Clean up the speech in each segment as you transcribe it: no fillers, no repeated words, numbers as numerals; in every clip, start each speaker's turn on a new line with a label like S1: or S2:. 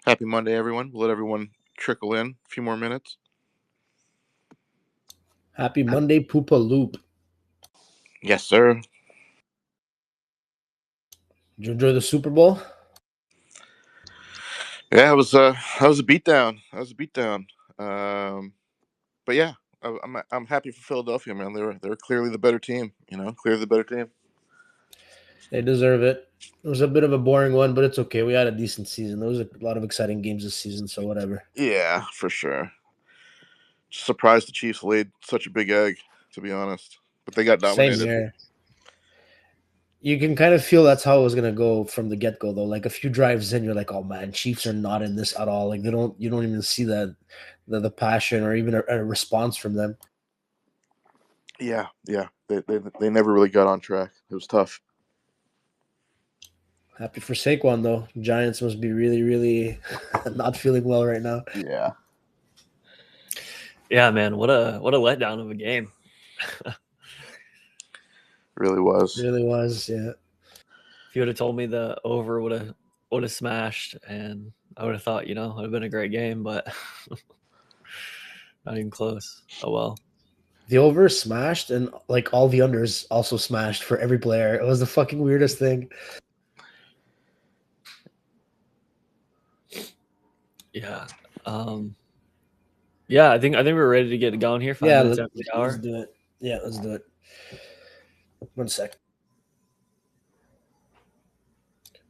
S1: Happy Monday, everyone. We'll let everyone trickle in a few more minutes.
S2: Happy Monday, Poopa Loop.
S1: Yes, sir.
S2: Did you enjoy the Super Bowl?
S1: Yeah, it was a beatdown. But yeah, I'm happy for Philadelphia, man. They were clearly the better team. Clearly the better team.
S2: They deserve it. It was a bit of a boring one, but it's okay. We had a decent season. There was a lot of exciting games this season, so whatever.
S1: Yeah, for sure. Just surprised the Chiefs laid such a big egg, to be honest. But they got dominated.
S2: Same here. You can kind of feel that's how it was gonna go from the get go, though. Like a few drives in, you're like, "Oh man, Chiefs are not in this at all." Like you don't even see that the passion or even a response from them.
S1: Yeah. They never really got on track. It was tough.
S2: Happy for Saquon though. Giants must be really, really not feeling well right now.
S1: Yeah.
S3: Yeah, man. What a letdown of a game.
S1: Really was.
S2: Really was, yeah.
S3: If you would have told me the over would have smashed, and I would have thought, it would have been a great game, but not even close. Oh well.
S2: The over smashed, and like all the unders also smashed for every player. It was the fucking weirdest thing.
S3: Yeah. Yeah, I think we're ready to get going here. 5 minutes after the hour.
S2: Let's do it. Yeah, let's do it. 1 sec.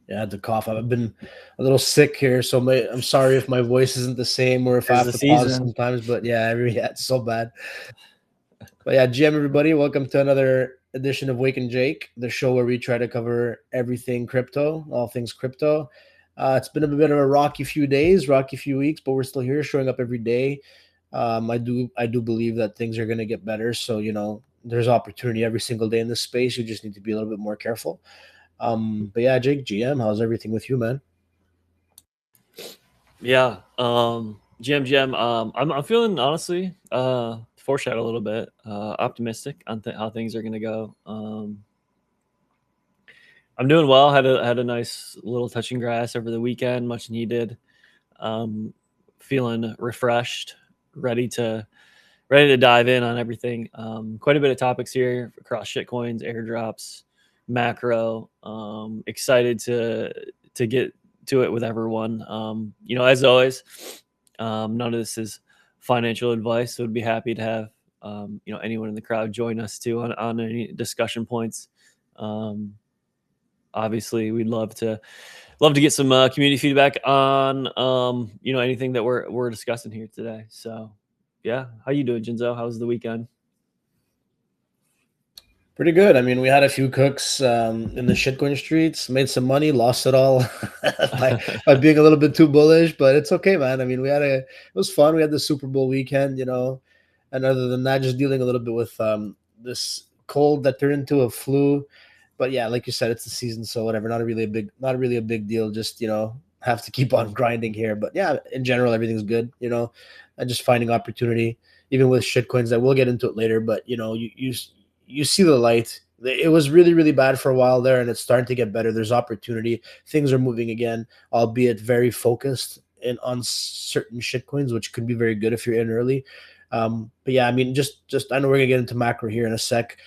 S2: Yeah, I had to cough. I've been a little sick here, so I'm sorry if my voice isn't the same or if I have to pause sometimes. But yeah, it's so bad. But yeah, GM everybody, welcome to another edition of Wake and Jake, the show where we try to cover everything crypto, all things crypto. It's been a bit of a rocky few weeks, but we're still here, showing up every day. I do believe that things are going to get better. So there's opportunity every single day in this space. You just need to be a little bit more careful. But yeah, Jake, GM, how's everything with you, man?
S3: Yeah, GM. I'm feeling, honestly, foreshadow a little bit, optimistic on how things are going to go. I'm doing well. Had a nice little touching grass over the weekend, much needed. Feeling refreshed, ready to dive in on everything. Quite a bit of topics here across shitcoins, airdrops, macro. Excited to get to it with everyone. As always, none of this is financial advice, so would be happy to have anyone in the crowd join us too on any discussion points. Obviously, we'd love to get some community feedback on anything that we're discussing here today. So yeah, how you doing, Jinzo? How was the weekend?
S2: Pretty good. I mean, we had a few cooks in the shitcoin streets, made some money, lost it all by being a little bit too bullish, but it's okay, man. I mean, it was fun. We had the Super Bowl weekend, and other than that, just dealing a little bit with this cold that turned into a flu. But yeah, like you said, it's the season, so whatever. Not really a big deal. Just have to keep on grinding here. But yeah, in general, everything's good. And just finding opportunity, even with shitcoins. That we'll get into it later. But you see the light. It was really, really bad for a while there, and it's starting to get better. There's opportunity. Things are moving again, albeit very focused on certain shitcoins, which could be very good if you're in early. But yeah, I mean, just I know we're gonna get into macro here in a sec.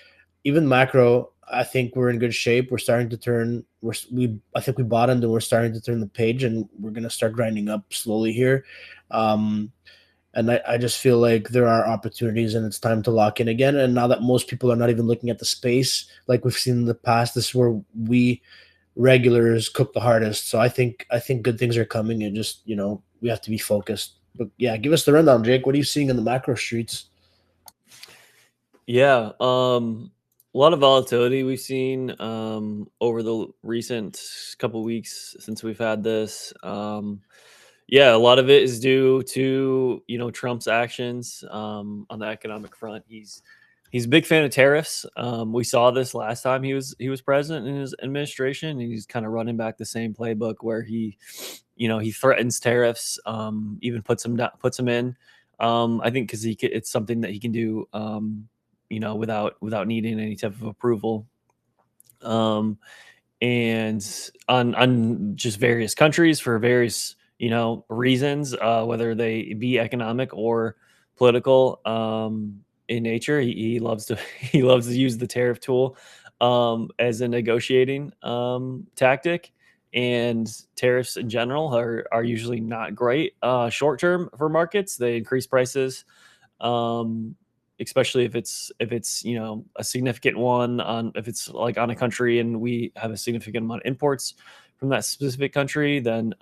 S2: Even macro, I think we're in good shape. We're starting to turn. I think we bottomed, and we're starting to turn the page, and we're gonna start grinding up slowly here. And I just feel like there are opportunities, and it's time to lock in again. And now that most people are not even looking at the space like we've seen in the past, this is where we regulars cook the hardest. So I think good things are coming, and just we have to be focused. But yeah, give us the rundown, Jake. What are you seeing in the macro streets?
S3: Yeah, a lot of volatility we've seen over the recent couple weeks since we've had this. Yeah, a lot of it is due to Trump's actions on the economic front. He's a big fan of tariffs. We saw this last time he was president in his administration. He's kind of running back the same playbook where he threatens tariffs, even puts them in. I think because it's something that he can do, without needing any type of approval. And on just various countries for various reasons, whether they be economic or political in nature. He loves to he loves to use the tariff tool as a negotiating tactic. And tariffs in general are usually not great short term for markets. They increase prices, especially if it's a significant one if it's like on a country and we have a significant amount of imports from that specific country, then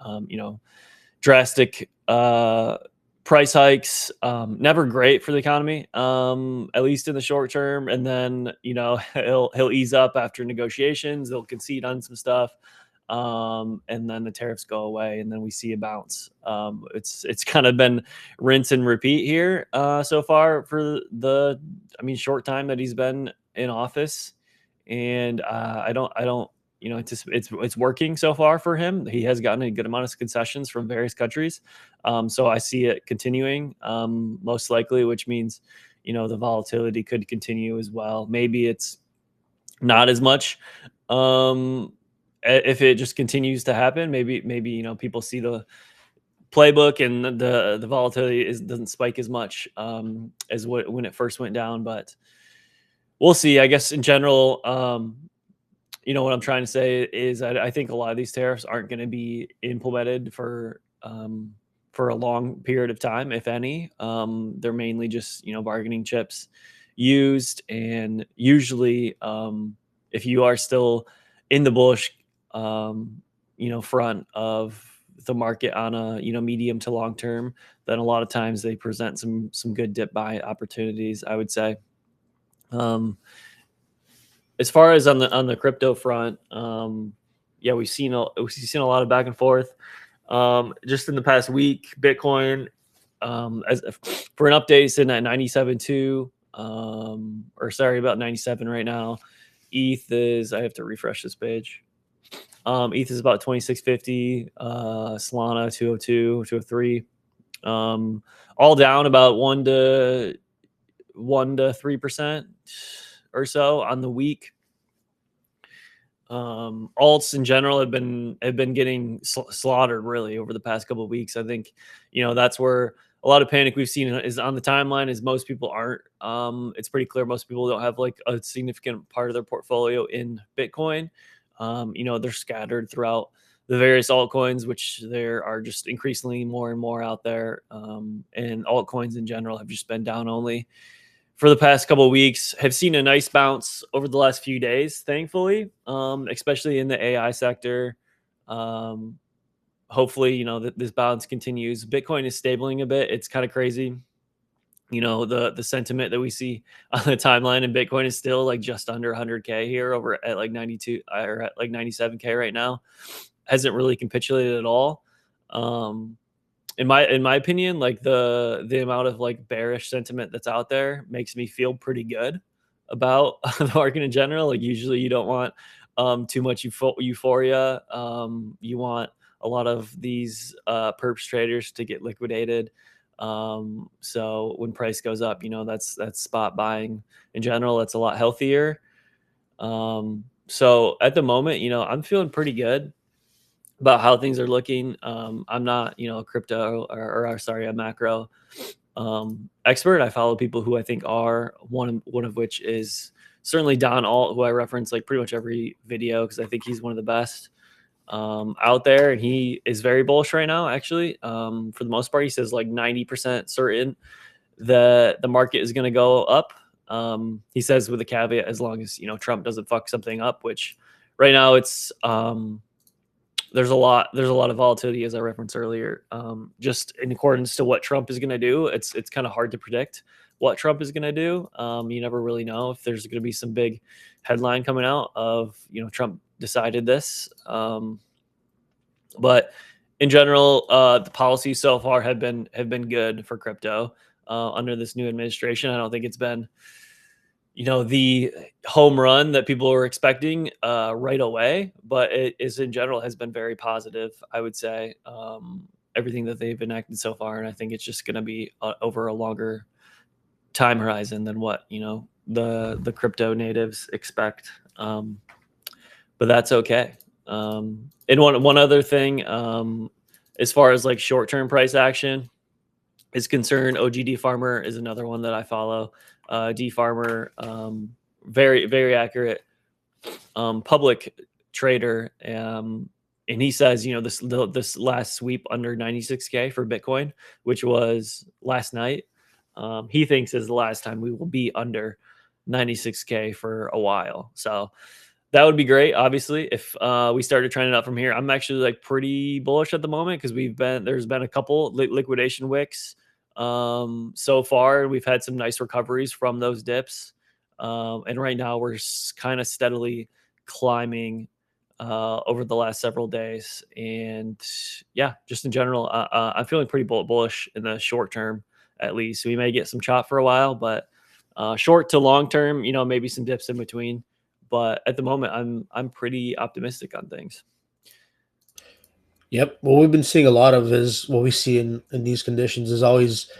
S3: drastic price hikes, never great for the economy, at least in the short term. And then he'll ease up after negotiations. They'll concede on some stuff, and then the tariffs go away, and then we see a bounce. It's kind of been rinse and repeat here so far for the short time that he's been in office, and I don't it's working so far for him. He has gotten a good amount of concessions from various countries, so I see it continuing most likely, which means the volatility could continue as well. Maybe it's not as much if it just continues to happen. Maybe people see the playbook and the volatility doesn't spike as much as when it first went down, but we'll see. I guess in general, what I'm trying to say is I think a lot of these tariffs aren't going to be implemented for a long period of time, if any. They're mainly just bargaining chips used, and usually if you are still in the bullish front of the market on a medium to long term, then a lot of times they present some good dip buy opportunities, I would say. As far as on the crypto front, we've seen a lot of back and forth. Just in the past week, Bitcoin, as for an update, is sitting at 97.2, about 97 right now. ETH is, I have to refresh this page. ETH is about 2650. Solana 202, 203. All down about 1 to 3% or so on the week. Alts in general have been getting slaughtered really over the past couple of weeks. I think that's where a lot of panic we've seen is on the timeline, is most people aren't. It's pretty clear most people don't have like a significant part of their portfolio in Bitcoin. They're scattered throughout the various altcoins, which there are just increasingly more and more out there. And altcoins in general have just been down only for the past couple of weeks. Have seen a nice bounce over the last few days, thankfully, especially in the AI sector. Hopefully, this bounce continues. Bitcoin is stabling a bit. It's kind of crazy. The sentiment that we see on the timeline in Bitcoin is still like just under 100K here, over at like 92 or at like 97K right now. Hasn't really capitulated at all. In my opinion, like the amount of like bearish sentiment that's out there makes me feel pretty good about the market in general. Like usually you don't want too much euphoria. You want a lot of these perps traders to get liquidated. So when price goes up, that's spot buying in general. That's a lot healthier. So at the moment, I'm feeling pretty good about how things are looking. I'm not, a crypto or a macro expert. I follow people who I think are, one of which is certainly Don Alt, who I reference like pretty much every video because I think he's one of the best out there, and he is very bullish right now. Actually, for the most part, he says like 90% certain that the market is going to go up. He says with a caveat, as long as Trump doesn't fuck something up, which right now it's there's a lot of volatility, as I referenced earlier. Just in accordance to what Trump is going to do, it's kind of hard to predict what Trump is going to do. You never really know if there's going to be some big headline coming out of Trump decided this. But in general, the policies so far have been good for crypto under this new administration. I don't think it's been the home run that people were expecting right away, but it is in general has been very positive, I would say, everything that they've enacted so far. And I think it's just going to be over a longer time horizon than what, the crypto natives expect. But that's okay. And one other thing, as far as like short-term price action is concerned, OGD Farmer is another one that I follow. D Farmer, very, very accurate public trader. And he says, you know, this last sweep under 96K for Bitcoin, which was last night, he thinks is the last time we will be under 96K for a while. So that would be great. Obviously, if we started trending up from here, I'm actually like pretty bullish at the moment because there's been a couple liquidation wicks so far. We've had some nice recoveries from those dips. And right now we're kind of steadily climbing over the last several days. And yeah, just in general, I'm feeling pretty bullish in the short term, at least. We may get some chop for a while, but short to long term, you know, maybe some dips in between. But at the moment, I'm pretty optimistic on things.
S2: Yep. What we've been seeing a lot of is what we see in these conditions is always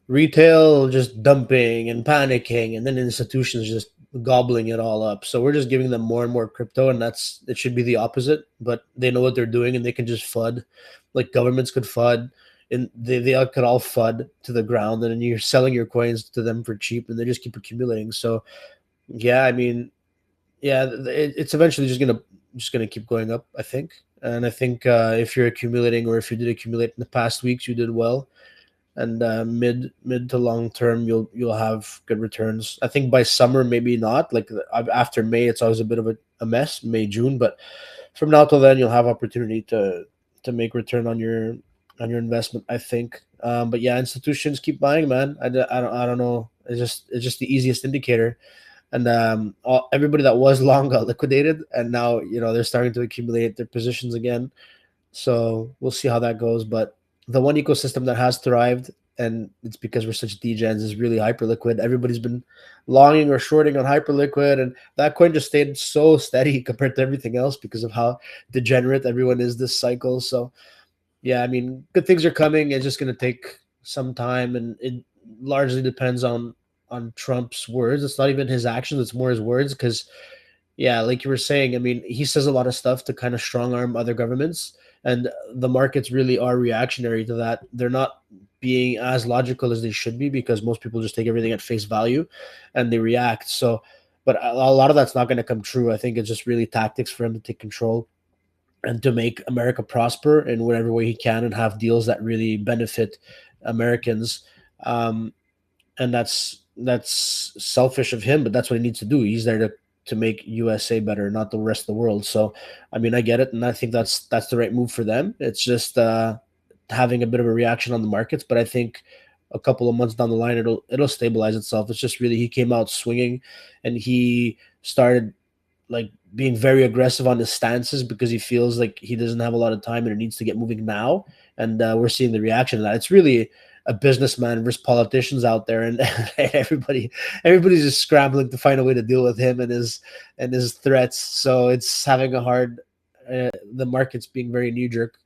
S2: retail just dumping and panicking, and then institutions just gobbling it all up. So we're just giving them more and more crypto, and it should be the opposite. But they know what they're doing, and they can just FUD, like governments could FUD, and they could all FUD to the ground, and then you're selling your coins to them for cheap, and they just keep accumulating. So yeah, I mean, yeah, it's eventually just gonna keep going up, I think. And I think if you're accumulating, or if you did accumulate in the past weeks, you did well. And mid to long term, you'll have good returns. I think by summer, maybe not. Like after May, it's always a bit of a mess. May, June, but from now till then, you'll have opportunity to make return on your investment, I think. But yeah, institutions keep buying, man. I don't know. It's just the easiest indicator. And everybody that was long got liquidated, and now they're starting to accumulate their positions again. So we'll see how that goes. But the one ecosystem that has thrived, and it's because we're such degens, is really Hyperliquid. Everybody's been longing or shorting on Hyperliquid, and that coin just stayed so steady compared to everything else because of how degenerate everyone is this cycle. So yeah, I mean, good things are coming. It's just going to take some time, and it largely depends on Trump's words. It's not even his actions; it's more his words. Because yeah, like you were saying, I mean, he says a lot of stuff to kind of strong arm other governments, and the markets really are reactionary to that. They're not being as logical as they should be because most people just take everything at face value, and they react. So, but a lot of that's not going to come true. I think it's just really tactics for him to take control and to make America prosper in whatever way he can, and have deals that really benefit Americans. And that's selfish of him, but that's what he needs to do. He's there to make USA better, not the rest of the world. So, I mean, I get it, and I think that's the right move for them. It's just having a bit of a reaction on the markets, but I think a couple of months down the line, it'll stabilize itself. It's just really he came out swinging, and he started like being very aggressive on his stances because he feels like he doesn't have a lot of time and it needs to get moving now. And we're seeing the reaction to that. It's really a businessman versus politicians out there, and everybody's just scrambling to find a way to deal with him and his threats. So it's having a hard the market's being very knee jerk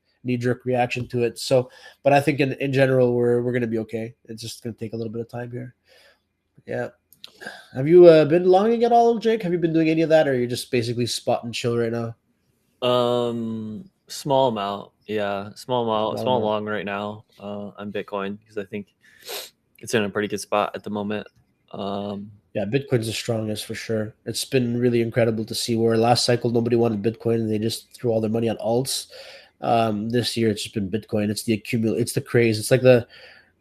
S2: reaction to it. So, but I think in general we're going to be okay. It's just going to take a little bit of time here. Yeah. Have you been longing at all, Jake? Have you been doing any of that, or you're just basically spot and chill right now?
S3: Small amount. Yeah, small
S2: Small amount.
S3: long right now on Bitcoin because I think it's in a pretty good spot at the moment.
S2: Yeah, Bitcoin's the strongest for sure. It's been really incredible to see where last cycle nobody wanted Bitcoin and they just threw all their money on alts. This year it's just been Bitcoin. It's it's the craze. It's like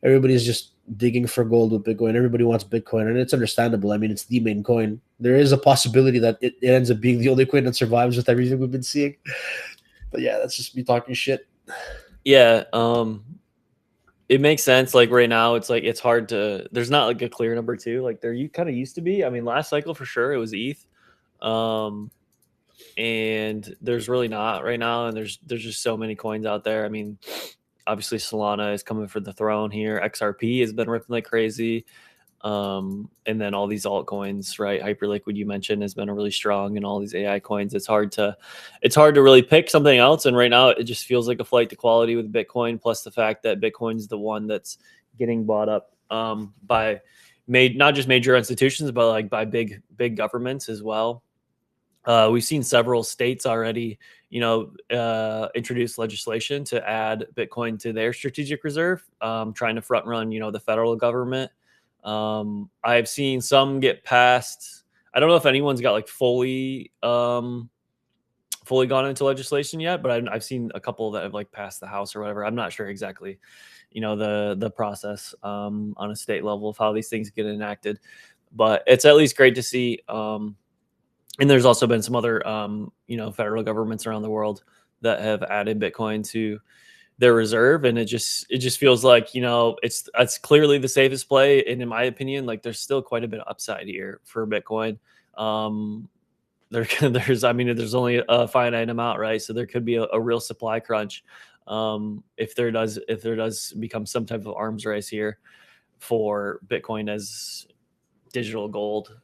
S2: everybody's just digging for gold with Bitcoin. Everybody wants Bitcoin, and it's understandable. I mean, it's the main coin. There is a possibility that it ends up being the only coin that survives with everything we've been seeing. But yeah, that's just me talking shit.
S3: Yeah, it makes sense. Like right now, it's like it's hard to. There's not like a clear number two. Like there, you kind of used to be. I mean, last cycle for sure it was ETH, and there's really not right now. And there's just so many coins out there. I mean, obviously Solana is coming for the throne here. XRP has been ripping like crazy. And then all these altcoins, right? Hyperliquid you mentioned has been really strong, and all these AI coins. It's hard to really pick something else. And right now it just feels like a flight to quality with Bitcoin, plus the fact that Bitcoin is the one that's getting bought up by not just major institutions, but like by big governments as well. We've seen several states already, introduce legislation to add Bitcoin to their strategic reserve, trying to front run, the federal government. I've seen some get passed. I don't know if anyone's got like fully gone into legislation yet, but I've seen a couple that have like passed the House or whatever. I'm not sure exactly, the process on a state level of how these things get enacted, but it's at least great to see. And there's also been some other, federal governments around the world that have added Bitcoin to their reserve, and it just feels like it's clearly the safest play. And in my opinion, like there's still quite a bit of upside here for Bitcoin. There's there's only a finite amount, right? So there could be a real supply crunch if there does become some type of arms race here for Bitcoin as digital gold.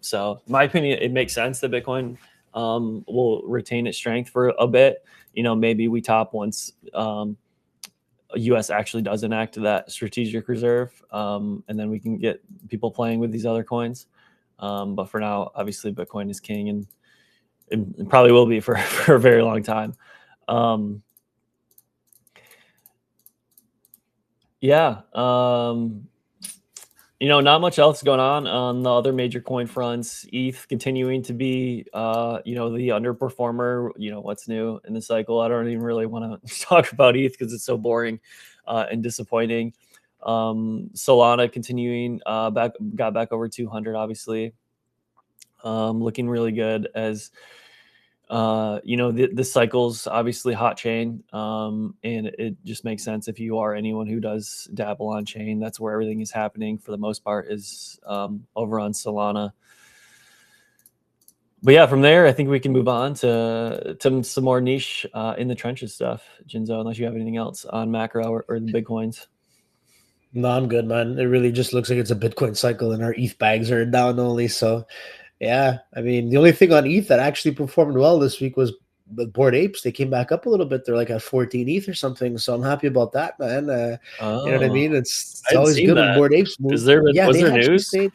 S3: So in my opinion, it makes sense that Bitcoin will retain its strength for a bit. Maybe we top once US actually does enact that strategic reserve, and then we can get people playing with these other coins. But for now, obviously, Bitcoin is king, and it probably will be for a very long time. Yeah. Not much else going on the other major coin fronts. ETH continuing to be, the underperformer. What's new in the cycle? I don't even really want to talk about ETH because it's so boring and disappointing. Solana continuing got back over 200, obviously, looking really good as. The cycle's obviously hot chain, and it just makes sense if you are anyone who does dabble on chain. That's where everything is happening for the most part, is over on Solana. But yeah, from there, I think we can move on to some more niche in the trenches stuff, Jinzo, unless you have anything else on macro or the big coins.
S2: No, I'm good, man. It really just looks like it's a Bitcoin cycle, and our ETH bags are down only. So, yeah, I mean, the only thing on ETH that actually performed well this week was the Bored Apes. They came back up a little bit. They're like at 14 ETH or something. So I'm happy about that, man. You know what I mean? It's
S3: I hadn't
S2: always
S3: seen
S2: good when
S3: that.
S2: Bored Apes move.
S3: Was there
S2: They actually
S3: news?
S2: stayed.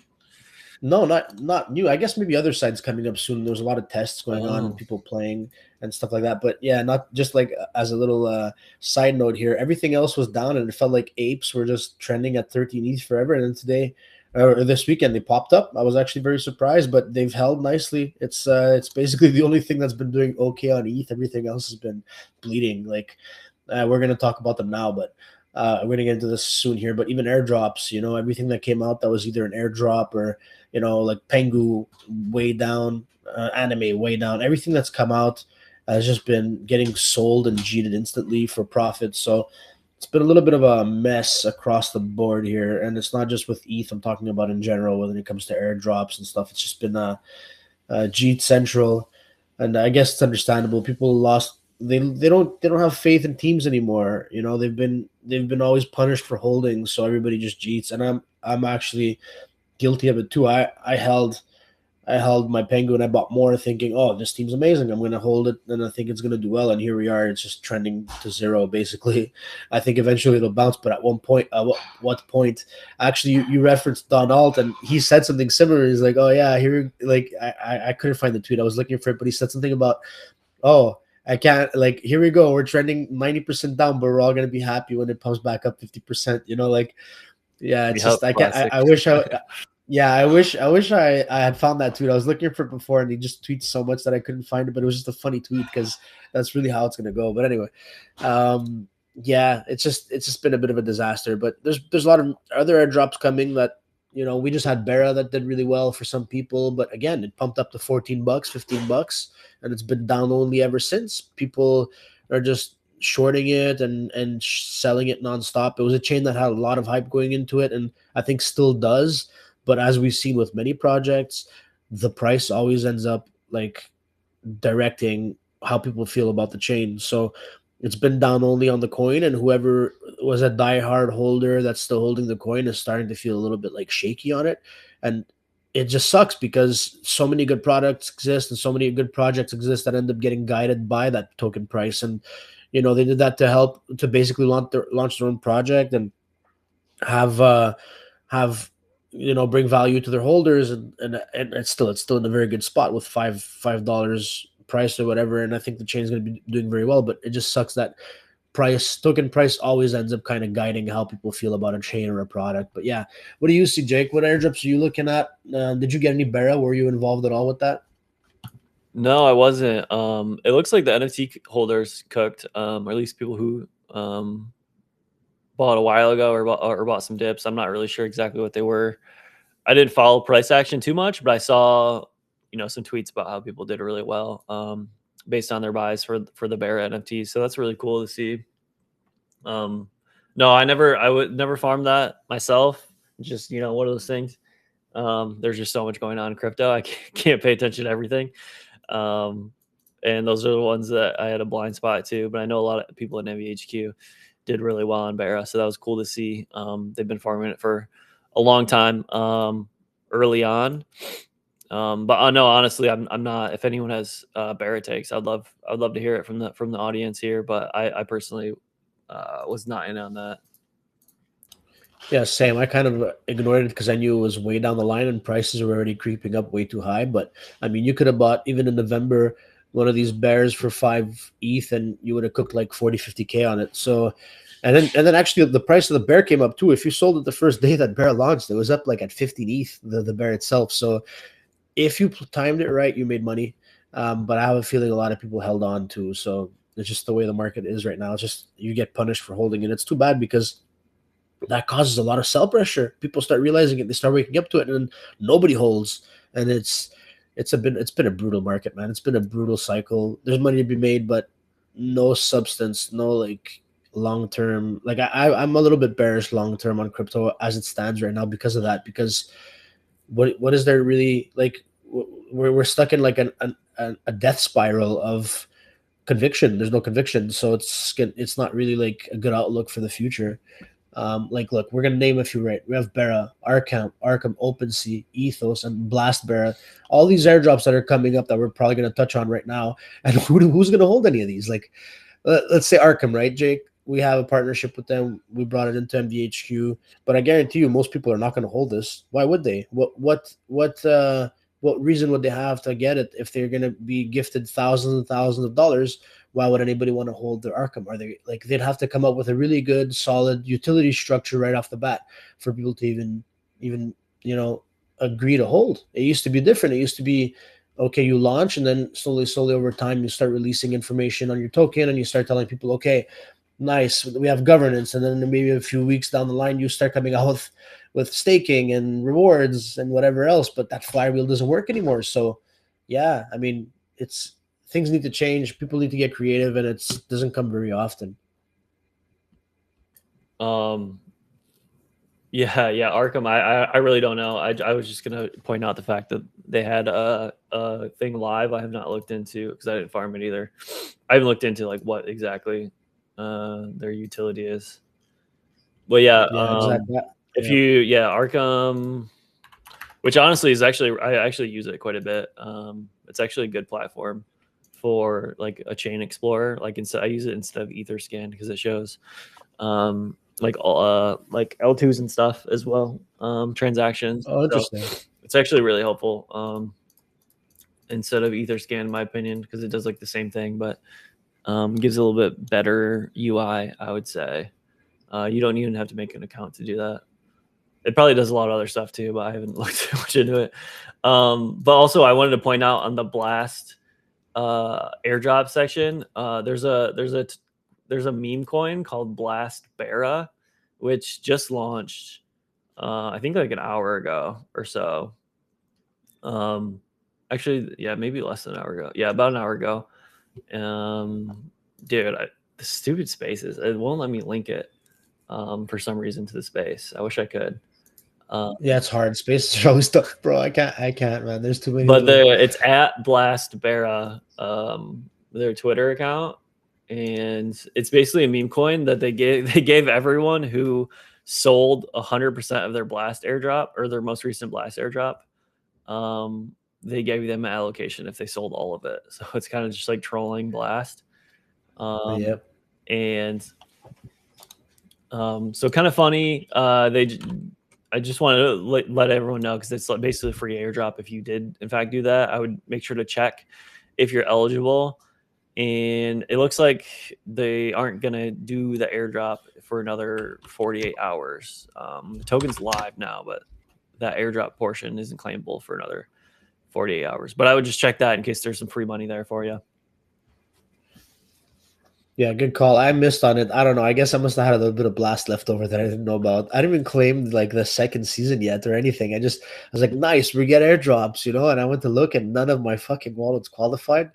S2: No, not new. I guess maybe other sides coming up soon. There's a lot of tests going on and people playing and stuff like that. But yeah, not just like as a little side note here. Everything else was down, and it felt like apes were just trending at 13 ETH forever. And then today or this weekend they popped up. I was actually very surprised, but they've held nicely. It's basically the only thing that's been doing okay on ETH. Everything else has been bleeding. Like we're gonna talk about them now, but. We're going to get into this soon here, but even airdrops, everything that came out that was either an airdrop or, like Pengu way down, anime way down, everything that's come out has just been getting sold and cheated instantly for profit. So it's been a little bit of a mess across the board here. And it's not just with ETH, I'm talking about in general when it comes to airdrops and stuff. It's just been Jeet Central. And I guess it's understandable. People lost they don't have faith in teams anymore. They've been always punished for holding, so everybody just cheats. And I'm actually guilty of it too. I held my Penguin. I bought more thinking, oh, this team's amazing. I'm going to hold it, and I think it's going to do well. And here we are. It's just trending to zero, basically. I think eventually it'll bounce, but at one point, what point? Actually, you referenced Don Alt, and he said something similar. He's like, oh yeah, here, like I couldn't find the tweet. I was looking for it, but he said something about, oh, I can't, like, here we go. We're trending 90% down, but we're all going to be happy when it pumps back up 50%. Yeah, it's just, I wish I wish I had found that tweet. I was looking for it before, and he just tweets so much that I couldn't find it, but it was just a funny tweet because that's really how it's going to go. But anyway, yeah, it's just been a bit of a disaster, but there's a lot of other airdrops coming that, we just had Bera that did really well for some people, but again, it pumped up to $14, $15, and it's been down only ever since. People are just shorting it and selling it nonstop. It was a chain that had a lot of hype going into it, and I think still does. But as we've seen with many projects, the price always ends up like directing how people feel about the chain. So it's been down only on the coin, and whoever was a diehard holder that's still holding the coin is starting to feel a little bit like shaky on it. And it just sucks because so many good products exist and so many good projects exist that end up getting guided by that token price. And they did that to help to basically launch their own project and have bring value to their holders, and it's still in a very good spot with $5 price or whatever. And I think the chain is going to be doing very well, but it just sucks that token price always ends up kind of guiding how people feel about a chain or a product. But yeah, what do you see, Jake? What airdrops are you looking at? Did you get any Barra? Were you involved at all with that?
S3: No, I wasn't. It looks like the NFT holders cooked, or at least people who bought a while ago or bought some dips. I'm not really sure exactly what they were. I didn't follow price action too much, but I saw, some tweets about how people did really well based on their buys for the Bear NFTs. So that's really cool to see. No, I would never farm that myself. Just, one of those things. There's just so much going on in crypto. I can't pay attention to everything. And those are the ones that I had a blind spot to, but I know a lot of people in MVHQ did really well on Barra. So that was cool to see. They've been farming it for a long time early on. But no, honestly, I'm not. If anyone has Barra takes, I'd love to hear it from the audience here. But I personally was not in on that.
S2: Yeah, same. I kind of ignored it because I knew it was way down the line and prices were already creeping up way too high. But I mean, you could have bought even in November one of these bears for 5 ETH and you would have cooked like 40, 50K on it. So, and then actually the price of the bear came up too. If you sold it the first day that bear launched, it was up like at 15 ETH, the bear itself. So if you timed it right, you made money. But I have a feeling a lot of people held on too. So it's just the way the market is right now. It's just you get punished for holding it. It's too bad because that causes a lot of sell pressure. People start realizing it, they start waking up to it, and nobody holds. And it's been a brutal market, man. It's been a brutal cycle. There's money to be made, but no substance, no like long term. Like I'm a little bit bearish long term on crypto as it stands right now because of that. Because what is there really like? We're stuck in like a death spiral of conviction. There's no conviction, so it's not really like a good outlook for the future. Look, we're gonna name a few, right? We have Barra, Arkham, OpenSea, Ethos, and Blast Barra. All these airdrops that are coming up that we're probably gonna touch on right now. And who's gonna hold any of these? Like, let's say Arkham, right, Jake? We have a partnership with them. We brought it into MVHQ, but I guarantee you, most people are not gonna hold this. Why would they? What reason would they have to get it if they're gonna be gifted thousands and thousands of dollars? Why would anybody want to hold their Arkham? Are they like they'd have to come up with a really good, solid utility structure right off the bat for people to even agree to hold? It used to be different. It used to be okay, you launch and then slowly over time you start releasing information on your token and you start telling people, okay, nice, we have governance, and then maybe a few weeks down the line you start coming out with staking and rewards and whatever else, but that flywheel doesn't work anymore. So yeah, I mean, things need to change. People need to get creative, and it doesn't come very often.
S3: Yeah, Arkham. I really don't know. I was just gonna point out the fact that they had a thing live. I have not looked into because I didn't farm it either. I haven't looked into like what exactly their utility is. But yeah,
S2: Exactly.
S3: Arkham, which honestly is I actually use it quite a bit. It's actually a good platform for like a chain explorer. Like I use it instead of Etherscan because it shows like L2s and stuff as well, transactions.
S2: Oh, interesting.
S3: So it's actually really helpful instead of Etherscan, in my opinion, because it does like the same thing, but gives a little bit better UI, I would say. You don't even have to make an account to do that. It probably does a lot of other stuff too, but I haven't looked too much into it. But also, I wanted to point out on the Blast airdrop section, there's a meme coin called Blast Barra, which just launched, I think like an hour ago or so. Actually, yeah, maybe less than an hour ago. Yeah, about an hour ago. Dude, the stupid spaces, it won't let me link it for some reason to the space. I wish I could.
S2: Yeah, it's hard. Spaces are always tough, bro. I can't, man. There's too many.
S3: But it's at Blast Barra, their Twitter account, and it's basically a meme coin that they gave everyone who sold 100% of their Blast airdrop or their most recent Blast airdrop. They gave them an allocation if they sold all of it. So it's kind of just like trolling Blast.
S2: Yep.
S3: And so kind of funny. I just wanted to let everyone know, because it's basically a free airdrop. If you did in fact do that, I would make sure to check if you're eligible. And it looks like they aren't going to do the airdrop for another 48 hours. The token's live now, but that airdrop portion isn't claimable for another 48 hours. But I would just check that in case there's some free money there for you.
S2: Yeah, good call. I missed on it. I don't know. I guess I must have had a little bit of blast left over that I didn't know about. I didn't even claim like the second season yet or anything. I was like, nice, we get airdrops, and I went to look and none of my fucking wallets qualified.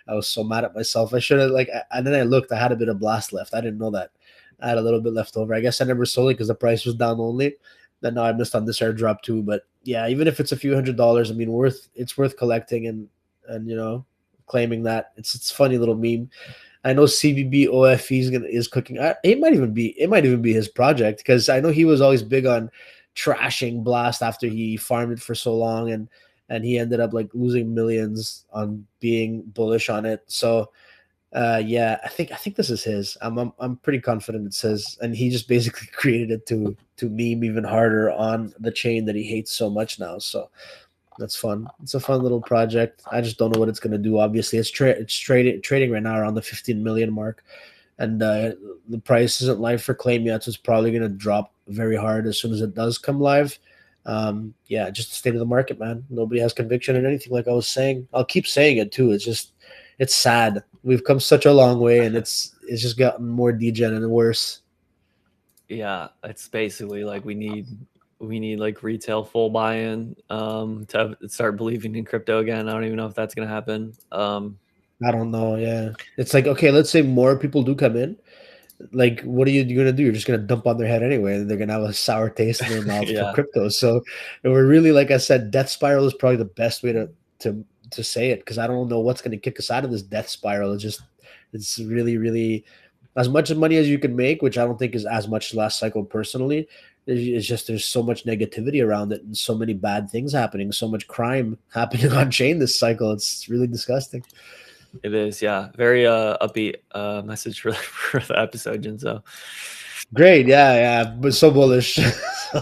S2: I was so mad at myself. I should have and then I looked, I had a bit of blast left. I didn't know that. I had a little bit left over. I guess I never sold it because the price was down only. Then now I missed on this airdrop too. But yeah, even if it's a few $100s, I mean, it's worth collecting and claiming that. It's a funny little meme. I know CBB OFE is cooking. It might even be his project, because I know he was always big on trashing Blast after he farmed it for so long, and he ended up like losing millions on being bullish on it. So yeah, I think this is his. I'm pretty confident it's his, and he just basically created it to meme even harder on the chain that he hates so much now. So that's fun. It's a fun little project. I just don't know what it's going to do. Obviously, it's trading right now around the 15 million mark, and the price isn't live for claim yet, so it's probably going to drop very hard as soon as it does come live. Yeah, just the state of the market, man. Nobody has conviction in anything, like I was saying. I'll keep saying it too. It's sad. We've come such a long way, and it's just gotten more degen and worse.
S3: Yeah, it's basically like we need like retail full buy-in to start believing in crypto again. I don't even know if that's going to happen.
S2: I don't know. Yeah, it's like, okay, let's say more people do come in. Like, what are you going to do? You're just going to dump on their head anyway, and they're going to have a sour taste in their mouth
S3: Yeah.
S2: for crypto. So we're really, like I said, death spiral is probably the best way to say it, because I don't know what's going to kick us out of this death spiral. It's really, really, as much money as you can make, which I don't think is as much last cycle personally. It's just there's so much negativity around it and so many bad things happening, so much crime happening on chain this cycle. It's really disgusting.
S3: It is, yeah. Very upbeat message for the episode, Jinzo.
S2: Great, yeah, but so bullish.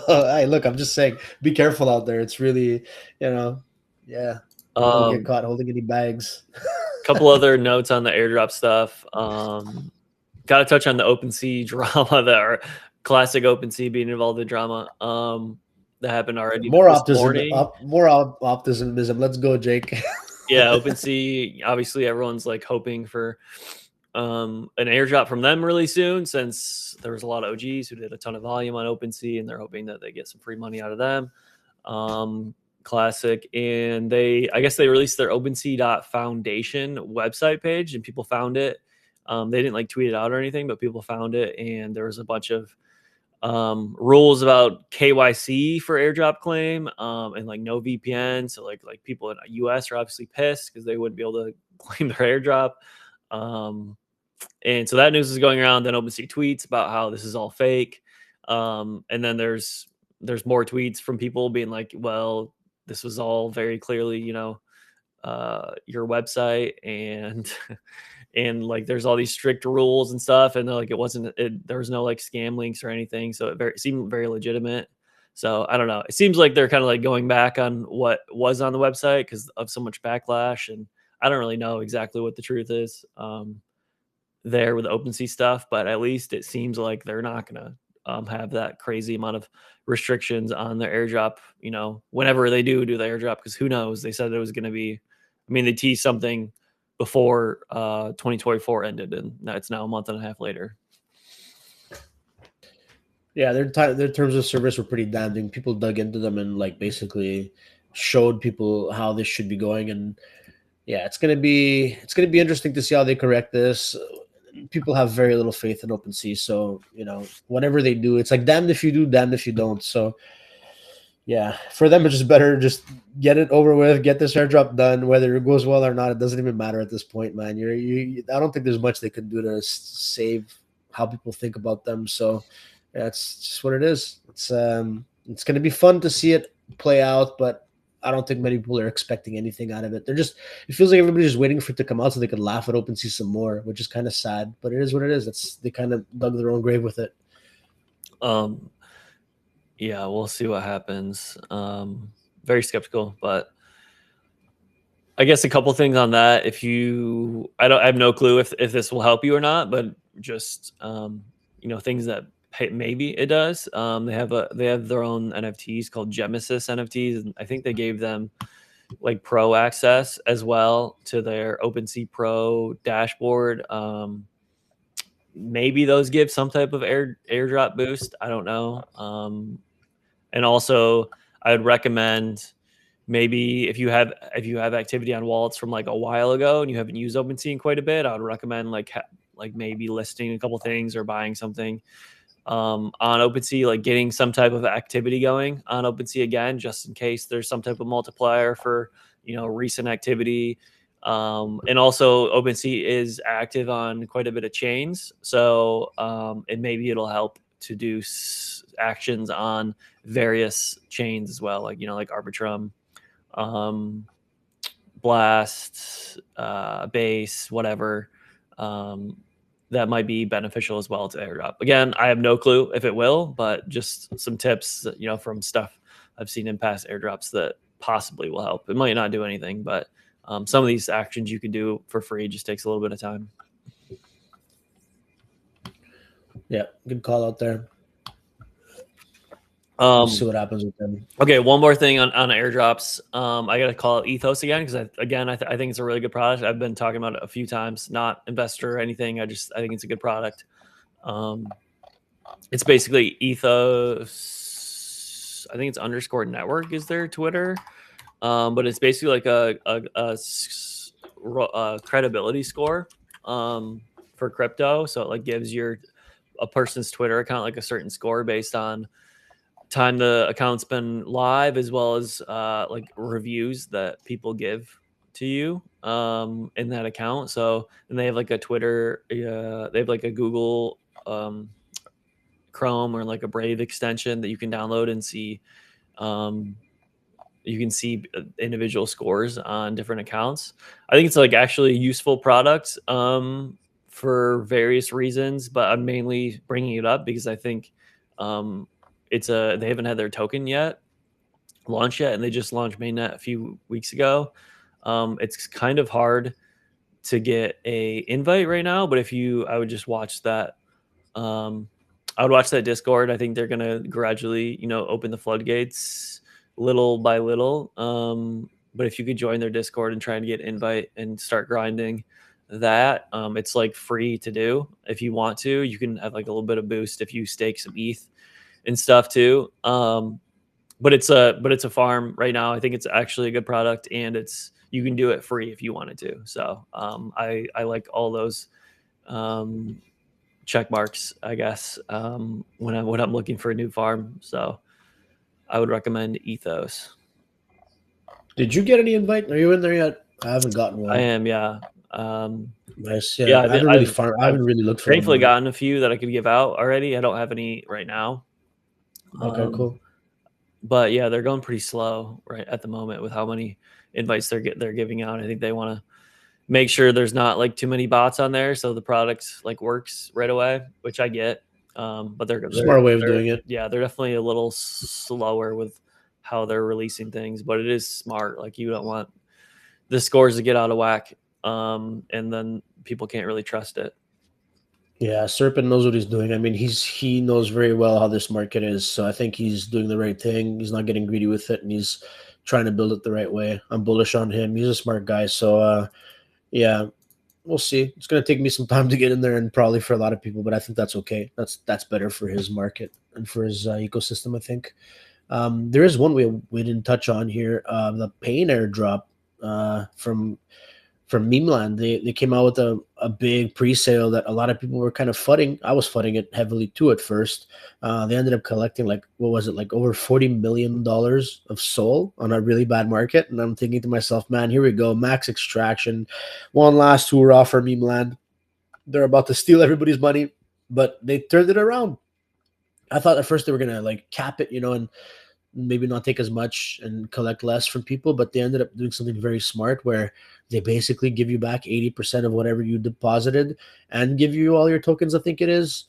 S2: Hey, look, I'm just saying, be careful out there. It's really, yeah. Don't get caught holding any bags.
S3: Couple other notes on the airdrop stuff. Got to touch on the OpenSea drama, that classic OpenSea being involved in drama. That happened already.
S2: More optimism. Let's go, Jake.
S3: Yeah, OpenSea. Obviously, everyone's like hoping for an airdrop from them really soon, since there was a lot of OGs who did a ton of volume on OpenSea, and they're hoping that they get some free money out of them. Classic. And I guess they released their OpenSea.Foundation website page, and people found it. They didn't like tweet it out or anything, but people found it, and there was a bunch of rules about KYC for airdrop claim, and like no VPN. So like people in the US are obviously pissed because they wouldn't be able to claim their airdrop. And so that news is going around. Then OpenSea tweets about how this is all fake. And then there's more tweets from people being like, well, this was all very clearly, your website, and and like there's all these strict rules and stuff, and like there was no like scam links or anything, so it seemed very legitimate. So I don't know, it seems like they're kind of like going back on what was on the website because of so much backlash, and I don't really know exactly what the truth is there with the OpenSea stuff, but at least it seems like they're not gonna have that crazy amount of restrictions on their airdrop, whenever they do the airdrop, because who knows? They said it was going to be, they teased something before 2024 ended, and it's now a month and a half later.
S2: Yeah, their terms of service were pretty damning. People dug into them and like basically showed people how this should be going, and yeah, it's gonna be interesting to see how they correct this. People have very little faith in OpenSea, so whatever they do, it's like damned if you do, damned if you don't. So yeah, for them it's just better just get it over with, get this airdrop done, whether it goes well or not. It doesn't even matter at this point, man. I don't think there's much they can do to save how people think about them. So yeah, it's just what it is. It's going to be fun to see it play out, but I don't think many people are expecting anything out of it. It feels like everybody's just waiting for it to come out so they can laugh at OpenSea some more, which is kind of sad, but it is what it is. They kind of dug their own grave with it.
S3: Yeah, we'll see what happens. Very skeptical, but I guess a couple things on that. I have no clue if this will help you or not, but just things that maybe it does. They have their own NFTs called Genesis NFTs, and I think they gave them like pro access as well to their OpenSea Pro dashboard. Maybe those give some type of airdrop boost. I don't know. And also, I would recommend maybe if you have activity on wallets from like a while ago and you haven't used OpenSea in quite a bit, I would recommend like maybe listing a couple things or buying something on OpenSea, like getting some type of activity going on OpenSea again, just in case there's some type of multiplier for recent activity. And also OpenSea is active on quite a bit of chains, so and maybe it'll help to do actions on various chains as well, like like Arbitrum, Blast, Base, whatever. That might be beneficial as well to airdrop. Again, I have no clue if it will, but just some tips, from stuff I've seen in past airdrops that possibly will help. It might not do anything, but some of these actions you can do for free. Just takes a little bit of time.
S2: Yeah, good call out there. We'll see what happens with them.
S3: Okay, one more thing on airdrops. I got to call it Ethos again because I think it's a really good product. I've been talking about it a few times. Not investor or anything. I think it's a good product. It's basically Ethos. I think it's _network is their Twitter, but it's basically like a credibility score for crypto. So it like gives a person's Twitter account like a certain score based on time the account's been live, as well as like reviews that people give to you in that account. So, and they have like a Twitter, they have like a Google Chrome or like a Brave extension that you can download and see. You can see individual scores on different accounts. I think it's like actually a useful product for various reasons, but I'm mainly bringing it up because I think they haven't had their token launch yet, and they just launched mainnet a few weeks ago. It's kind of hard to get a invite right now, but I would just watch that. I would watch that Discord. I think they're gonna gradually, open the floodgates little by little. But if you could join their Discord and try and get invite and start grinding that, it's like free to do. If you want to, you can have like a little bit of boost if you stake some ETH and stuff too. But it's a farm right now. I think it's actually a good product, and you can do it free if you wanted to. So I like all those check marks, I guess, when I'm looking for a new farm. So I would recommend Ethos.
S2: Did you get any invite? Are you in there yet? I haven't gotten one.
S3: I am, yeah.
S2: Nice. Yeah, I haven't really looked for.
S3: Thankfully, gotten a few that I could give out already. I don't have any right now.
S2: Okay, cool.
S3: But yeah, they're going pretty slow right at the moment with how many invites they're giving out. I think they want to make sure there's not like too many bots on there, so the product like works right away, which I get. But they're
S2: smart way of doing it.
S3: Yeah, they're definitely a little slower with how they're releasing things, but it is smart. Like you don't want the scores to get out of whack, and then people can't really trust it.
S2: Yeah, Serpent knows what he's doing. I mean, he knows very well how this market is, so I think he's doing the right thing. He's not getting greedy with it, and he's trying to build it the right way. I'm bullish on him. He's a smart guy, so yeah, we'll see. It's going to take me some time to get in there, and probably for a lot of people, but I think that's okay. That's better for his market and for his ecosystem, I think. There is one we didn't touch on here, the Pain airdrop from Memeland. They came out with a big pre-sale that a lot of people were kind of fudding. I was fudding it heavily too at first. They ended up collecting like over $40 million of SOL on a really bad market. And I'm thinking to myself, man, here we go. Max extraction. One last hurrah for Memeland. They're about to steal everybody's money, but they turned it around. I thought at first they were going to like cap it, and maybe not take as much and collect less from people, but they ended up doing something very smart where they basically give you back 80% of whatever you deposited and give you all your tokens, I think it is.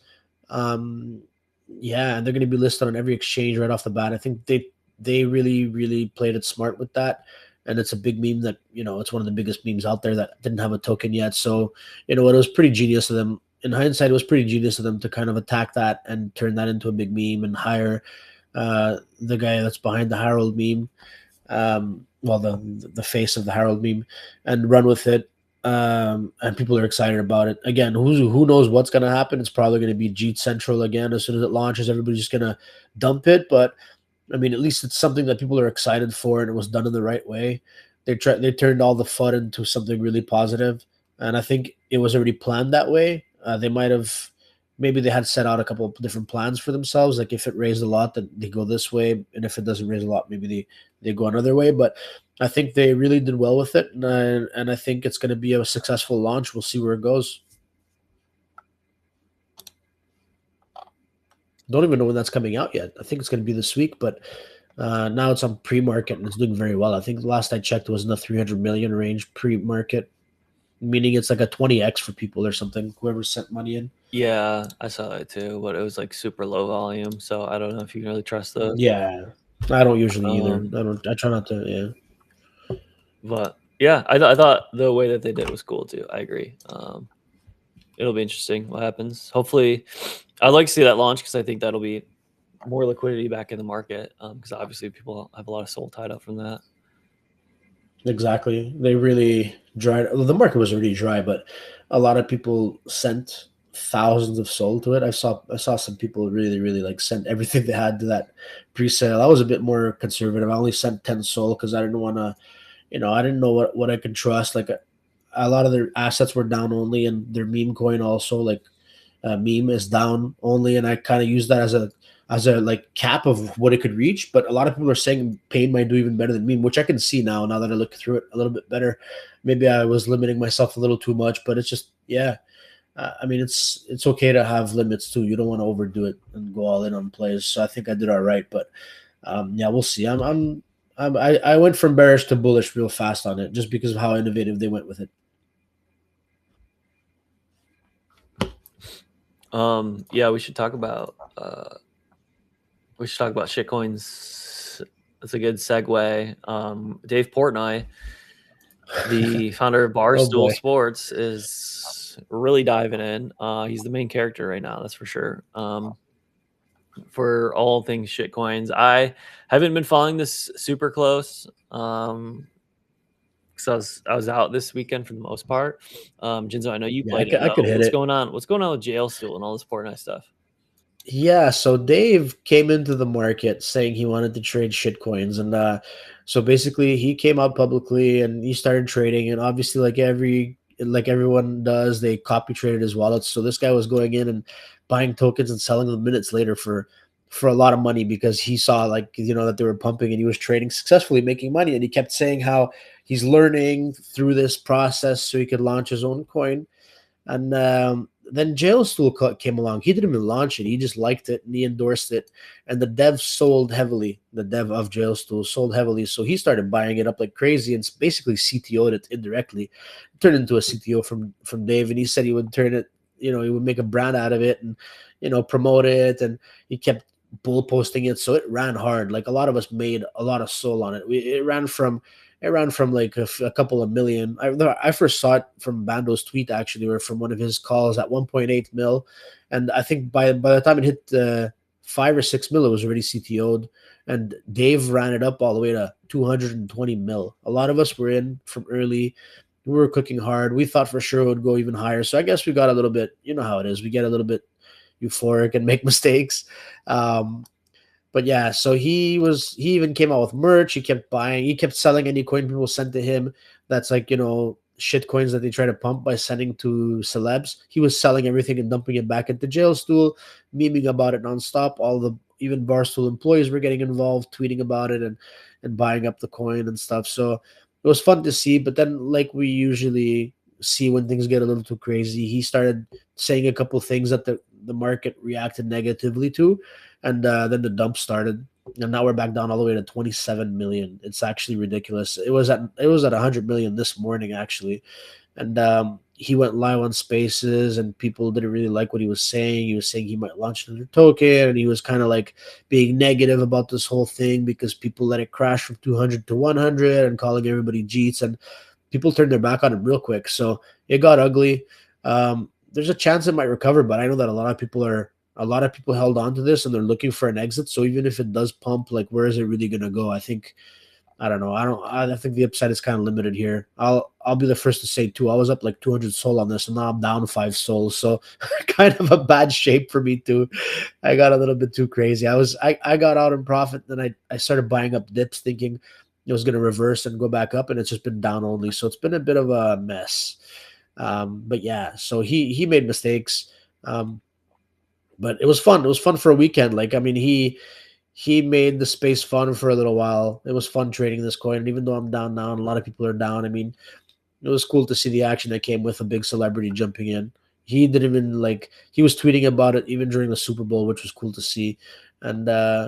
S2: Yeah, and they're going to be listed on every exchange right off the bat. I think they really played it smart with that, and it's a big meme that it's one of the biggest memes out there that didn't have a token yet. So you know what, it was pretty genius of them. In hindsight, it was pretty genius of them to kind of attack that and turn that into a big meme and hire the guy that's behind the Harold meme, well, the face of the Harold meme, and run with it. And people are excited about it. Again, who knows what's going to happen? It's probably going to be Jeet Central again as soon as it launches. Everybody's just going to dump it, but I mean, at least it's something that people are excited for, and it was done in the right way. They turned all the FUD into something really positive, and I think it was already planned that way. They might have maybe they had set out a couple of different plans for themselves. Like if it raised a lot, then they go this way, and if it doesn't raise a lot, maybe they go another way. But I think they really did well with it, and I think it's going to be a successful launch. We'll see where it goes. Don't even know when that's coming out yet. I think it's going to be this week, but now it's on pre-market and it's doing very well. I think the last I checked it was in the 300 million range pre-market, meaning it's like a 20x for people or something. Whoever sent money in.
S3: Yeah, I saw that too, but it was like super low volume, so I don't know if you can really trust those.
S2: Yeah, I don't usually either. I try not to. Yeah,
S3: but yeah, I thought the way that they did was cool too. I agree. It'll be interesting what happens. Hopefully, I'd like to see that launch because I think that'll be more liquidity back in the market. Because obviously people have a lot of soul tied up from that.
S2: exactly. They really dried. Well, the market was already dry, but a lot of people sent thousands of soul to it. I saw some people really like sent everything they had to that pre-sale. I was a bit more conservative. I only sent 10 soul because I didn't want to. I didn't know what I could trust. Like a lot of their assets were down only, and their meme coin also, like meme, is down only, and I kind of used that as a like cap of what it could reach. But a lot of people are saying pain might do even better than meme, which I can see now that I look through it a little bit better. Maybe I was limiting myself a little too much, but it's just I mean, it's okay to have limits too. You don't want to overdo it and go all in on plays. So I think I did all right, but yeah, we'll see. I went from bearish to bullish real fast on it just because of how innovative they went with it.
S3: Yeah, we should talk about shitcoins. That's a good segue. Dave Portnoy, the founder of Barstool Sports, is really diving in. He's the main character right now, that's for sure. For all things shitcoins, I haven't been following this super close. Because I was out this weekend for the most part. Jinzo, I know you played it.
S2: I could hit
S3: What's
S2: it.
S3: going on? What's going on with Jail Stool and all this Portnoy stuff?
S2: Yeah, so Dave came into the market saying he wanted to trade shitcoins, and so basically he came out publicly and he started trading, and obviously like everyone does, they copy traded his wallets. So this guy was going in and buying tokens and selling them minutes later for a lot of money because he saw that they were pumping, and he was trading successfully, making money, and he kept saying how he's learning through this process so he could launch his own coin. And then Jailstool came along. He didn't even launch it. He just liked it and he endorsed it. And the dev sold heavily. The dev of Jailstool sold heavily. So he started buying it up like crazy and basically CTO'd it indirectly. It turned into a CTO from Dave. And he said he would turn it, he would make a brand out of it and, promote it. And he kept bull posting it. So it ran hard. Like a lot of us made a lot of soul on it. It ran from like a couple of million. I first saw it from Bando's tweet, actually, or from one of his calls at 1.8 mil. And I think by the time it hit 5 or 6 mil, it was already CTO'd. And Dave ran it up all the way to 220 mil. A lot of us were in from early. We were cooking hard. We thought for sure it would go even higher. So I guess we got a little bit, you know how it is. We get a little bit euphoric and make mistakes. But yeah, so he even came out with merch. He kept buying, he kept selling any coin people sent to him. That's like, shit coins that they try to pump by sending to celebs. He was selling everything and dumping it back into Jailstool, memeing about it nonstop. Even Barstool employees were getting involved, tweeting about it and buying up the coin and stuff. So it was fun to see. But then, like we usually see when things get a little too crazy, he started saying a couple things that the market reacted negatively to. And then the dump started, and now we're back down all the way to 27 million. It's actually ridiculous. It was at 100 million this morning, actually, and he went live on Spaces, and people didn't really like what he was saying. He was saying he might launch another token, and he was kind of like being negative about this whole thing because people let it crash from 200 to 100 and calling everybody Jeets, and people turned their back on him real quick. So it got ugly. There's a chance it might recover, but I know that a lot of people held on to this and they're looking for an exit. So even if it does pump, like, where is it really going to go? I don't know. I think the upside is kind of limited here. I'll be the first to say too. I was up like 200 SOL on this, and now I'm down 5 SOL. So kind of a bad shape for me too. I got a little bit too crazy. I got out in profit, then I started buying up dips, thinking it was going to reverse and go back up, and it's just been down only. So it's been a bit of a mess. But yeah, so he made mistakes. But it was fun. It was fun for a weekend. Like, I mean, he made the space fun for a little while. It was fun trading this coin. And even though I'm down now and a lot of people are down, I mean, it was cool to see the action that came with a big celebrity jumping in. He didn't even he was tweeting about it even during the Super Bowl, which was cool to see. And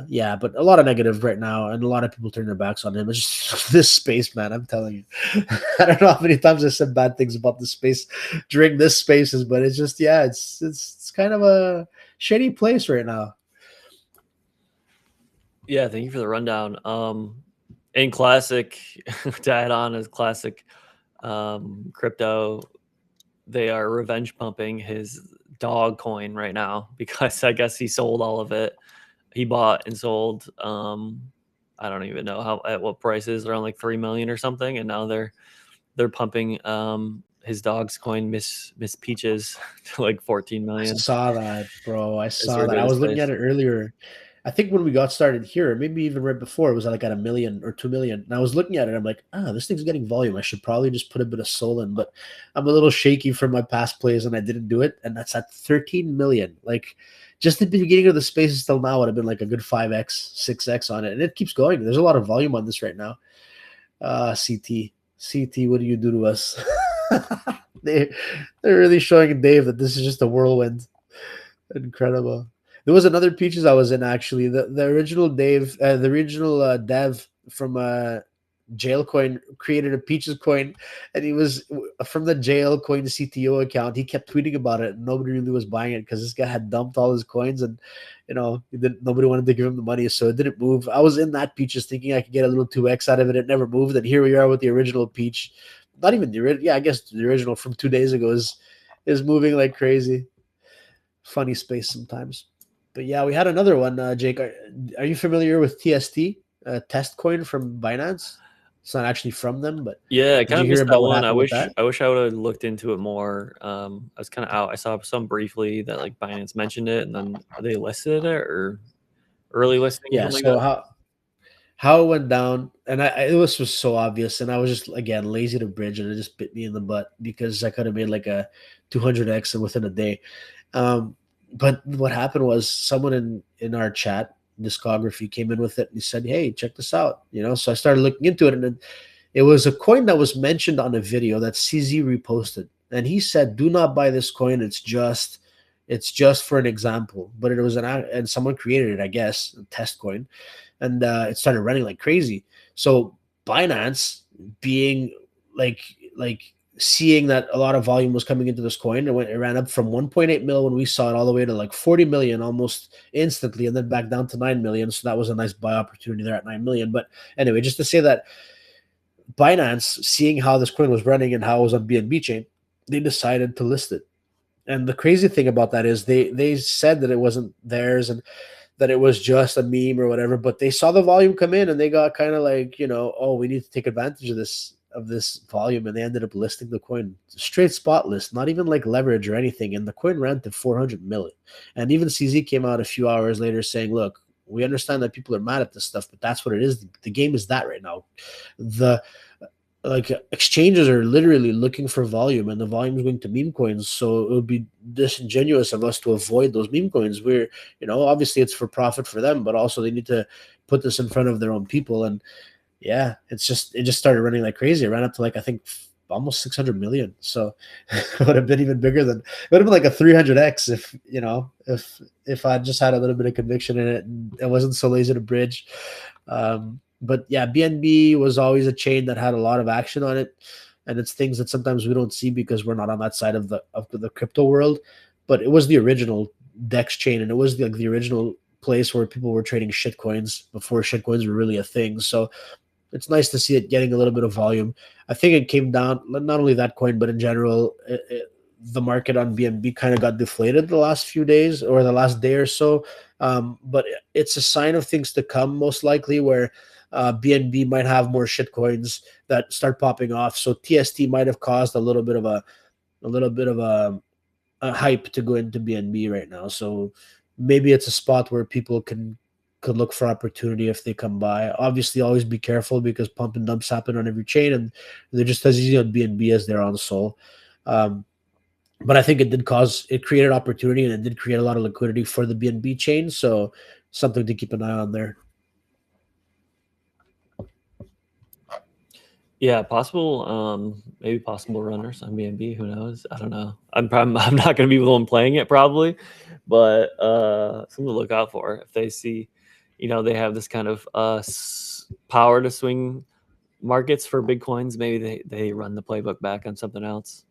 S2: yeah, but a lot of negative right now, and a lot of people turning their backs on him. It's just this space, man. I'm telling you, I don't know how many times I said bad things about this space during this spaces, but it's just, yeah, it's kind of a shitty place right now.
S3: Yeah, thank you for the rundown. In classic, to add on as classic crypto, they are revenge pumping his dog coin right now because I guess he sold all of it. He bought and sold. I don't even know at what prices, around like 3 million or something, and now they're pumping his dog's coin, Miss Peaches, to like 14 million.
S2: I saw that, bro. I saw that. I
S3: ridiculous
S2: was looking
S3: price.
S2: at it earlier. I think when we got started here, maybe even right before, it was like at 1 million or 2 million. And I was looking at it, I'm like, this thing's getting volume. I should probably just put a bit of soul in, but I'm a little shaky from my past plays and I didn't do it. And that's at 13 million. Like, just at the beginning of the spaces till now would have been like a good 5x, 6x on it. And it keeps going. There's a lot of volume on this right now. CT, what do you do to us? They're really showing Dave that this is just a whirlwind. Incredible. There was another Peaches I was in, actually. The original Dave, the original dev from Jailcoin created a Peaches coin, and he was from the Jailcoin CTO account. He kept tweeting about it, and nobody really was buying it because this guy had dumped all his coins, and nobody wanted to give him the money, so it didn't move. I was in that Peaches thinking I could get a little 2x out of it. It never moved, and here we are with the original Peach. Not even the original. Yeah, I guess the original from 2 days ago is moving like crazy. Funny space sometimes. But yeah, we had another one, Jake. Are you familiar with TST, test coin from Binance? It's not actually from them, but
S3: yeah, I
S2: did
S3: kind
S2: you
S3: of
S2: hear
S3: missed that
S2: about what
S3: one.
S2: happened with that?
S3: I wish I would have looked into it more. I was kind of out. I saw some briefly that like Binance mentioned it, and then they listed it or early listing or
S2: Yeah.
S3: something
S2: So
S3: like that.
S2: how it went down, and it was so obvious, and I was just, again, lazy to bridge, and it just bit me in the butt because I could have made like a 200x within a day. But what happened was someone in our chat discography came in with it and he said, "Hey, check this out." So I started looking into it, and then it was a coin that was mentioned on a video that CZ reposted, and he said, "Do not buy this coin. It's just for an example." But it was and someone created it, I guess, a test coin, and it started running like crazy. So Binance, being like seeing that a lot of volume was coming into this coin, it ran up from 1.8 mil when we saw it all the way to like 40 million almost instantly, and then back down to 9 million. So that was a nice buy opportunity there at 9 million. But anyway, just to say that Binance, seeing how this coin was running and how it was on BNB chain, they decided to list it. And the crazy thing about that is they said that it wasn't theirs and that it was just a meme or whatever, but they saw the volume come in and they got kind of like, oh, we need to take advantage of this volume, and they ended up listing the coin straight spot list, not even like leverage or anything, and the coin ran to 400 million. And even CZ came out a few hours later saying, look, we understand that people are mad at this stuff, but that's what it is. The game is that right now. The exchanges are literally looking for volume, and the volume is going to meme coins. So it would be disingenuous of us to avoid those meme coins. We're, obviously it's for profit for them, but also they need to put this in front of their own people. And yeah, it just started running like crazy. It ran up to like, I think, almost 600 million. So it would have been even bigger it would have been like a 300x if I just had a little bit of conviction in it and I wasn't so lazy to bridge. But yeah, BNB was always a chain that had a lot of action on it. and it's things that sometimes we don't see because we're not on that side of the crypto world. But it was the original DEX chain, and it was the original place where people were trading shitcoins before shitcoins were really a thing. So it's nice to see it getting a little bit of volume. I think it came down, not only that coin, but in general, the market on BNB kind of got deflated the last few days or the last day or so. But it's a sign of things to come, most likely, where BNB might have more shit coins that start popping off. So TST might have caused a little bit of a hype to go into BNB right now. So maybe it's a spot where people could look for opportunity if they come by. Obviously, always be careful because pump and dumps happen on every chain, and they're just as easy on BNB as they're on Sol. But I think it created opportunity, and it did create a lot of liquidity for the BNB chain. So something to keep an eye on there.
S3: Yeah, possible. Maybe possible runners on BNB. Who knows? I don't know. I'm not going to be the one playing it probably, but something to look out for if they see, they have this kind of power to swing markets for big coins. Maybe they run the playbook back on something else.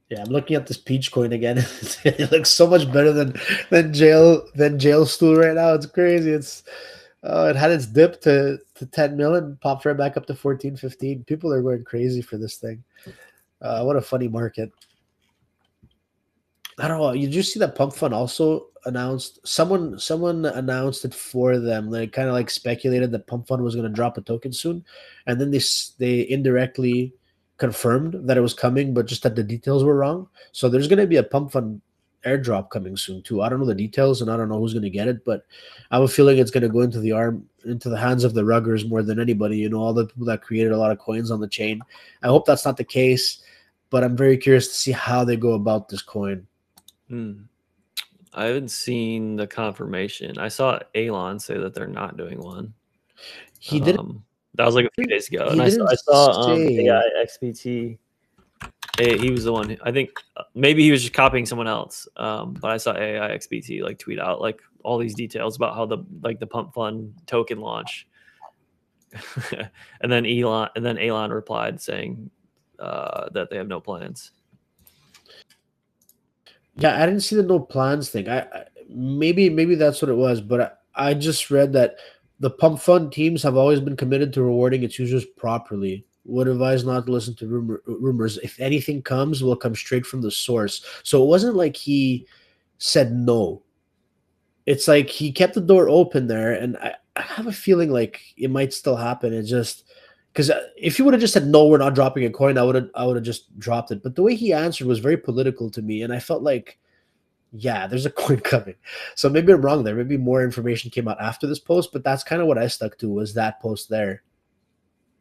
S2: Yeah, I'm looking at this peach coin again. It looks so much better than jail stool right now. It's crazy. It had its dip to 10 million, popped right back up to 14, 15. People are going crazy for this thing. What a funny market. I don't know. You just see that Pump Fund also announced someone announced it for them. They kind of like speculated that Pump Fund was going to drop a token soon, and then they indirectly confirmed that it was coming, but just that the details were wrong. So there's going to be a Pump Fund airdrop coming soon too. I don't know the details, and I don't know who's going to get it, but I have a feeling it's going to go into the hands of the ruggers more than anybody. All the people that created a lot of coins on the chain. I hope that's not the case, but I'm very curious to see how they go about this coin.
S3: I haven't seen the confirmation. I saw Elon say that they're not doing one.
S2: He did.
S3: That was like a few days ago, and I saw AI XPT. He was the one. I think maybe he was just copying someone else. But I saw AI XPT like tweet out like all these details about how the Pump Fund token launch, and then Elon replied saying that they have no plans.
S2: Yeah, I didn't see the no plans thing. Maybe that's what it was, but I just read that the Pump Fund teams have always been committed to rewarding its users properly. Would advise not to listen to rumors. If anything comes, will come straight from the source. So it wasn't like he said no. It's like he kept the door open there, and I have a feeling like it might still happen. It's just because if he would have just said no, we're not dropping a coin, I would have just dropped it. But the way he answered was very political to me, and I felt like, yeah, there's a coin coming. So maybe I'm wrong there. Maybe more information came out after this post, but that's kind of what I stuck to was that post there.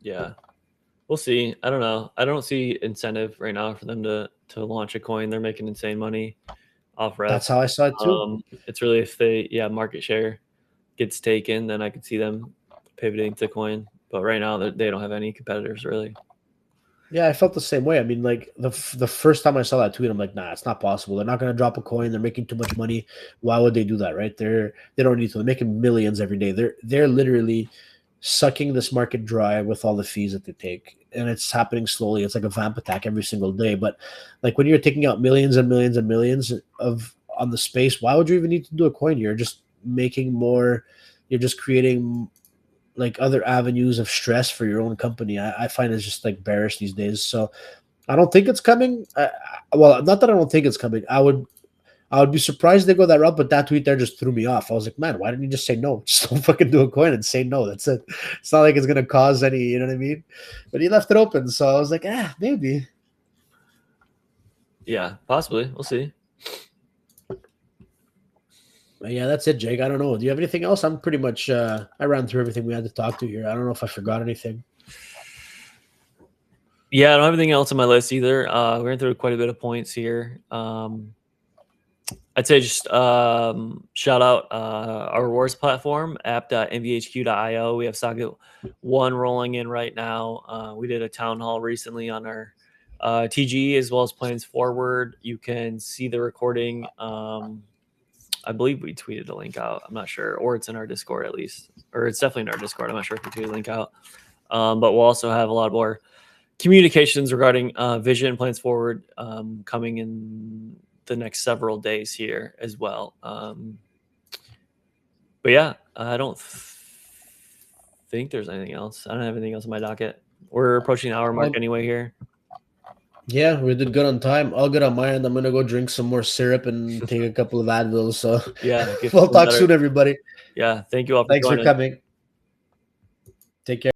S3: Yeah, we'll see. I don't know. I don't see incentive right now for them to launch a coin. They're making insane money off rep.
S2: That's how I saw it too.
S3: It's really if market share gets taken, then I could see them pivoting to coin. But right now, they don't have any competitors really.
S2: Yeah, I felt the same way. I mean, like the first time I saw that tweet, I'm like, nah, it's not possible. They're not going to drop a coin. They're making too much money. Why would they do that, right? They don't need to. They're making millions every day. They're literally sucking this market dry with all the fees that they take, and it's happening slowly. It's like a vamp attack every single day. But like when you're taking out millions and millions and millions on the space, why would you even need to do a coin? You're just making more. You're just creating like other avenues of stress for your own company. I find it's just like bearish these days. So I don't think it's coming. Well, not that I don't think it's coming. I would be surprised they go that route, but that tweet there just threw me off. I was like, man, why didn't you just say no? Just don't fucking do a coin and say no. That's it. It's not like it's gonna cause any, you know what I mean? But he left it open, so I was like, maybe.
S3: Yeah, possibly. We'll see.
S2: Yeah, that's it, Jake. I don't know. Do you have anything else? I'm pretty much I ran through everything we had to talk to here. I don't know if I forgot anything.
S3: Yeah, I don't have anything else on my list either. We went through quite a bit of points here. I'd say just shout out our rewards platform, app.nvhq.io. We have Socket 1 rolling in right now. We did a town hall recently on our TG as well as plans forward. You can see the recording. I believe we tweeted a link out. I'm not sure. Or it's in our Discord at least. Or it's definitely in our Discord. I'm not sure if we tweeted a link out. But we'll also have a lot more communications regarding vision plans forward coming in the next several days here as well. But yeah, I don't think there's anything else. I don't have anything else on my docket. We're approaching the hour mark anyway here.
S2: Yeah, we did good on time. All good on my end. I'm gonna go drink some more syrup and take a couple of Advils. So
S3: yeah,
S2: we'll talk soon, everybody.
S3: Yeah, thank you all for
S2: Thanks
S3: joining.
S2: for coming. Take care.